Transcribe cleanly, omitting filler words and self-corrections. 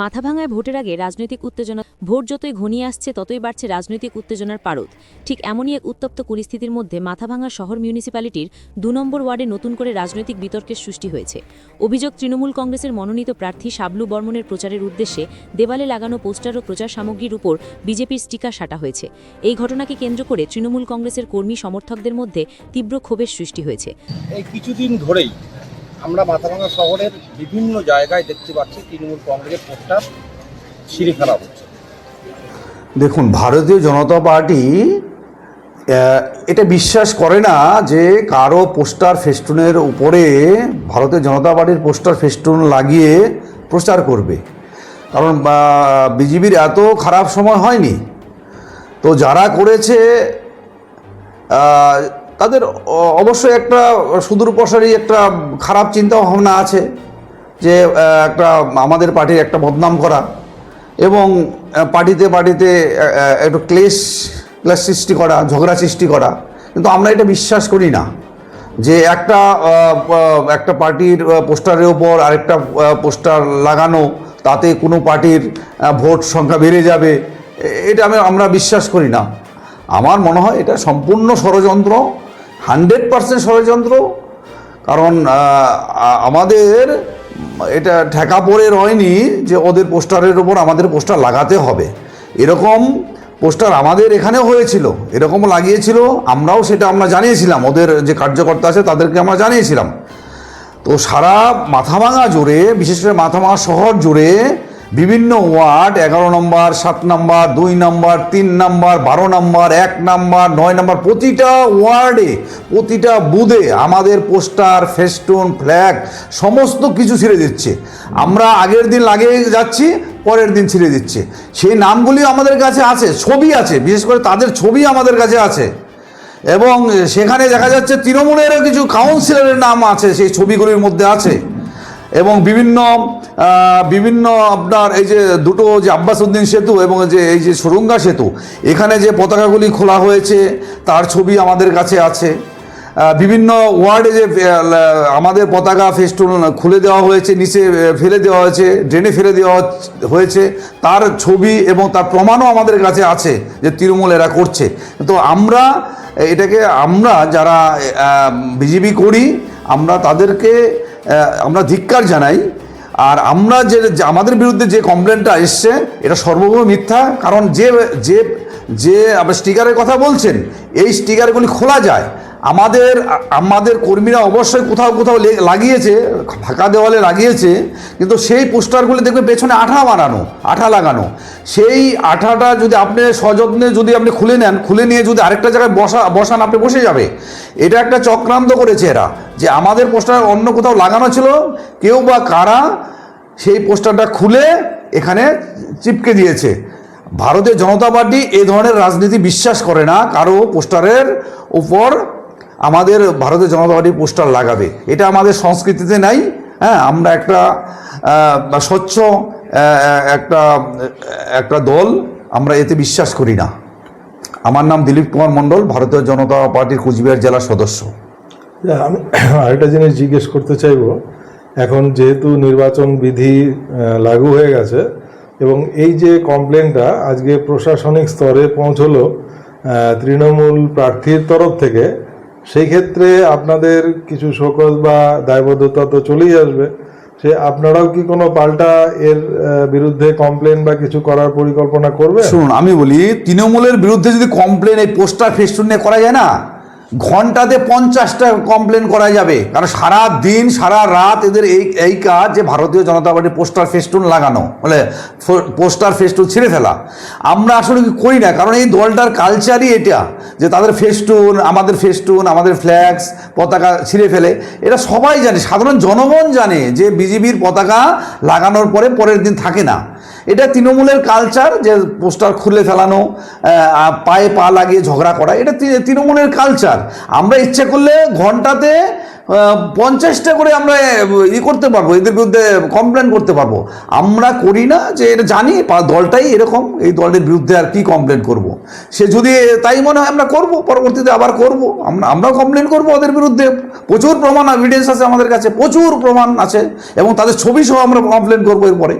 মাথাভাঙায় ভোটের আগে রাজনৈতিক উত্তেজনা। ভোট যতই ঘনিয়ে আসছে ততই বাড়ছে রাজনৈতিক উত্তেজনার পারদ। ঠিক এমনই এক উত্তপ্ত পরিস্থিতির মধ্যে মাথাভাঙা শহর মিউনিসিপ্যালিটির ২ নম্বর ওয়ার্ডে নতুন করে রাজনৈতিক বিতর্কের সৃষ্টি হয়েছে। অভিযোগ, তৃণমূল কংগ্রেসের মনোনীত প্রার্থী শাবলু বর্মনের প্রচারের উদ্দেশ্যে দেওয়ালে লাগানো পোস্টার ও প্রচার সামগ্রীর উপর বিজেপির স্টিকার সাটা হয়েছে। এই ঘটনাকে কেন্দ্র করে তৃণমূল কংগ্রেসের কর্মী সমর্থকদের মধ্যে তীব্র ক্ষোভের সৃষ্টি হয়েছে। এই কিছুদিন ধরেই আমরা মাথাভাঙা শহরের বিভিন্ন জায়গায় দেখতে পাচ্ছি তৃণমূল কংগ্রেসের পোস্টার ছিঁড়ে ফেলা হচ্ছে। দেখুন, ভারতীয় জনতা পার্টি এটা বিশ্বাস করে না যে কারো পোস্টার ফেস্টুনের উপরে ভারতীয় জনতা পার্টির পোস্টার ফেস্টুন লাগিয়ে প্রচার করবে, কারণ বিজেপির এত খারাপ সময় হয়নি। তো যারা করেছে তাদের অবশ্যই একটা সুদূরপ্রসারী একটা খারাপ চিন্তা ভাবনা আছে, যে একটা আমাদের পার্টির একটা বদনাম করা এবং পার্টিতে একটু ক্লেশ সৃষ্টি করা, ঝগড়া সৃষ্টি করা। কিন্তু আমরা এটা বিশ্বাস করি না যে একটা পার্টির পোস্টারের ওপর আরেকটা পোস্টার লাগানো তাতে কোনো পার্টির ভোট সংখ্যা বেড়ে যাবে, এটা আমরা বিশ্বাস করি না। আমার মনে হয় এটা সম্পূর্ণ ষড়যন্ত্র, 100% ষড়যন্ত্র। কারণ আমাদের এটা ঠেকা পড়ে রয়নি যে ওদের পোস্টারের ওপর আমাদের পোস্টার লাগাতে হবে। এরকম পোস্টার আমাদের এখানেও হয়েছিল, এরকমও লাগিয়েছিল, আমরাও সেটা আমরা জানিয়েছিলাম, ওদের যে কার্যকর্তা আছে তাদেরকে আমরা জানিয়েছিলাম। তো সারা মাথাভাঙা জুড়ে, বিশেষ করে মাথাভাঙা শহর জুড়ে বিভিন্ন ওয়ার্ড 11 নম্বর, 7 নম্বর, 2 নম্বর, 3 নম্বর, 12 নম্বর, 1 নম্বর, 9 নম্বর, প্রতিটা ওয়ার্ডে প্রতিটা বুথে আমাদের পোস্টার, ফেস্টুন, ফ্ল্যাগ সমস্ত কিছু ছিঁড়ে দিচ্ছে। আমরা আগের দিন লাগিয়ে যাচ্ছি, পরের দিন ছিঁড়ে দিচ্ছে। সেই নামগুলি আমাদের কাছে আছে, ছবি আছে, বিশেষ করে তাদের ছবি আমাদের কাছে আছে। এবং সেখানে দেখা যাচ্ছে তৃণমূলেরও কিছু কাউন্সিলরের নাম আছে সেই ছবিগুলির মধ্যে আছে। এবং বিভিন্ন আপনার এই যে দুটো যে আব্বাসউদ্দিন সেতু এবং এই যে সুরঙ্গা সেতু, এখানে যে পতাকাগুলি খোলা হয়েছে তার ছবি আমাদের কাছে আছে। বিভিন্ন ওয়ার্ডে যে আমাদের পতাকা ফেস্টুন খুলে দেওয়া হয়েছে, নিচে ফেলে দেওয়া হয়েছে, ড্রেনে ফেলে দেওয়া হয়েছে, তার ছবি এবং তার প্রমাণও আমাদের কাছে আছে যে তৃণমূল এরা করছে। তো আমরা যারা বিজেপি করি, আমরা তাদেরকে আমরা ধিক্কার জানাই। আর আমরা যে আমাদের বিরুদ্ধে যে কমপ্লেনটা এসছে এটা সর্বভৌম মিথ্যা। কারণ যে আপনার স্টিকারের কথা বলছেন, এই স্টিকারগুলি খোলা যায়। আমাদের কর্মীরা অবশ্যই কোথাও লাগিয়েছে, ফাঁকা দেওয়ালে লাগিয়েছে, কিন্তু সেই পোস্টারগুলি দেখবে পেছনে আঠা লাগানো। সেই আঠাটা যদি আপনি সযত্নে যদি আপনি খুলে নিয়ে যদি আরেকটা জায়গায় বসান, আপনি বসে যাবে। এটা একটা চক্রান্ত করেছে এরা, যে আমাদের পোস্টার অন্য কোথাও লাগানো ছিল, কেউ বা কারা সেই পোস্টারটা খুলে এখানে চিপকে দিয়েছে। ভারতীয় জনতা পার্টি এ ধরনের রাজনীতি বিশ্বাস করে না, কারো পোস্টারের উপর আমাদের ভারতীয় জনতা পার্টি পোস্টার লাগাবে, এটা আমাদের সংস্কৃতিতে নাই। হ্যাঁ, আমরা একটা স্বচ্ছ একটা দল, আমরা এতে বিশ্বাস করি না। আমার নাম দিলীপ কুমার মণ্ডল, ভারতীয় জনতা পার্টির কুচবিহার জেলার সদস্য। আমি আরেকটা জিনিস জিজ্ঞেস করতে চাইব, এখন যেহেতু নির্বাচন বিধি লাগু হয়ে গেছে এবং এই যে কমপ্লেনটা আজকে প্রশাসনিক স্তরে পৌঁছলো তৃণমূল প্রার্থীর তরফ থেকে, সেই ক্ষেত্রে আপনাদের কিছু শোকজ বা দায়বদ্ধতা তো চলেই আসবে। আপনারাও কি কোনো পাল্টা এর বিরুদ্ধে কমপ্লেন বা কিছু করার পরিকল্পনা করবে? শুনুন, আমি বলি, তৃণমূলের বিরুদ্ধে যদি কমপ্লেন এই পোস্টার ফেস্টুন নিয়ে করা যায় না, ঘন্টাতে 50টা কমপ্লেন করা যাবে। কারণ সারা দিন সারা রাত এদের এই কাজ, যে ভারতীয় জনতা পার্টির পোস্টার ফেস্টুন লাগানো, বলে পোস্টার ফেস্টুন ছিঁড়ে ফেলা। আমরা আসলে কি করি না, কারণ এই দলটার কালচারই এটা, যে তাদের ফেস্টুন, আমাদের ফ্ল্যাগস, পতাকা ছিঁড়ে ফেলে। এটা সবাই জানে, সাধারণ জনগণ জানে যে বিজেপির পতাকা লাগানোর পরের দিন থাকে না। এটা তৃণমূলের কালচার, যে পোস্টার খুলে ফেলানো, পায়ে পা লাগিয়ে ঝগড়া করা, এটা তৃণমূলের কালচার। আমরা ইচ্ছে করলে ঘন্টাতে 50টা করে আমরা করতে পারবো, এদের বিরুদ্ধে কমপ্লেন করতে পারবো। আমরা করি না, যে এটা জানি দলটাই এরকম, এই দলের বিরুদ্ধে আর কি কমপ্লেন করব। সে যদি তাই মনে হয় আমরা করব, পরবর্তীতে আবার করব, আমরাও কমপ্লেন করব ওদের বিরুদ্ধে। প্রচুর প্রমাণ, এভিডেন্স আছে আমাদের কাছে, প্রচুর প্রমাণ আছে, এবং তাদের ছবি সহ আমরা কমপ্লেন করবো এরপরে।